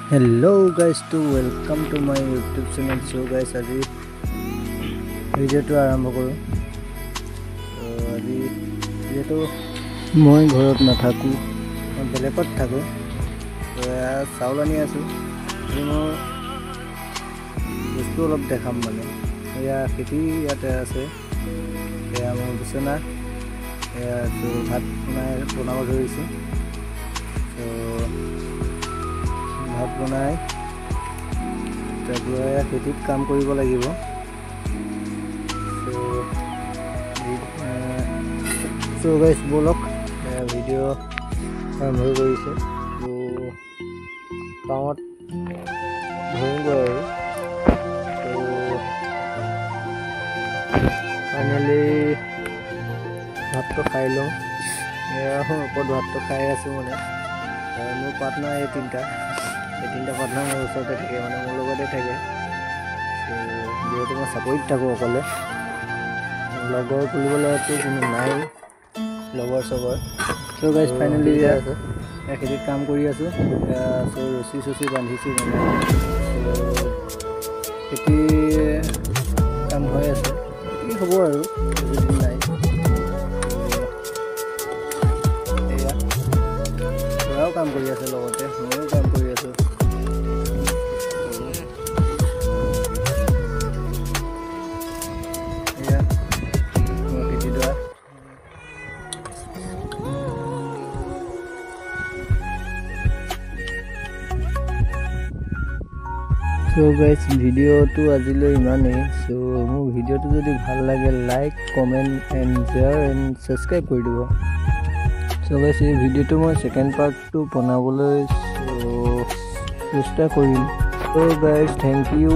Hello guys, to welcome to my YouTube channel. So guys, আজি ভিডিঅ'টো আৰম্ভ কৰোঁ। আজি যেহেতু মই ঘৰত নাথাকোঁ, মই বেলেগত থাকোঁ, চাউল আনি আছোঁ। মই বস্তু অলপ দেখাম মানে এয়া খেতি ইয়াতে আছে। এয়া মোৰ বিচনা, এয়া ভাত বনাব ধৰিছোঁ। ভাত বনাই তাৰপৰা খেতিত কাম কৰিব লাগিব। চ' গাইছ ব'লক ভিডিঅ' আৰম্ভ কৰিছে। গাঁৱত ধৰিবগৈ আৰু ফাইনেলি ভাতটো খাই লওঁ। ওপৰত ভাতটো খাই আছোঁ মানে মোৰ পাৰ্টনাৰ এই তিনিটা পাৰ্টনাৰ মোৰ ওচৰতে থাকে, মানে মোৰ লগতে থাকে। যিহেতু মই চাকৰিত থাকোঁ অকলে, লগৰ বুলিবলৈতো কোনো নাই, লগৰ চগৰ। চ' গাইজ ফাইনেলি আছে খেতিত কাম কৰি আছোঁ। চ' ৰছী বান্ধিছোঁ মানে খেতি কাম হৈ আছে। খেতি হ'ব আৰু বেছিদিন নাই। এয়া ল'ৰাও কাম কৰি আছে, লগতে ময়ো কাম কৰি আছোঁ। এয়া মোৰ খেতিডৰা। চ' গাইজ ভিডিঅ'টো আজিলৈ ইমানেই। চ' মোৰ ভিডিঅ'টো যদি ভাল লাগে like, comment and share and subscribe কৰি দিব। চ' গাইজ এই ভিডিঅ'টো মই ছেকেণ্ড পাৰ্টটো বনাবলৈ চেষ্টা কৰিম। চ' গাইজ থেংক ইউ।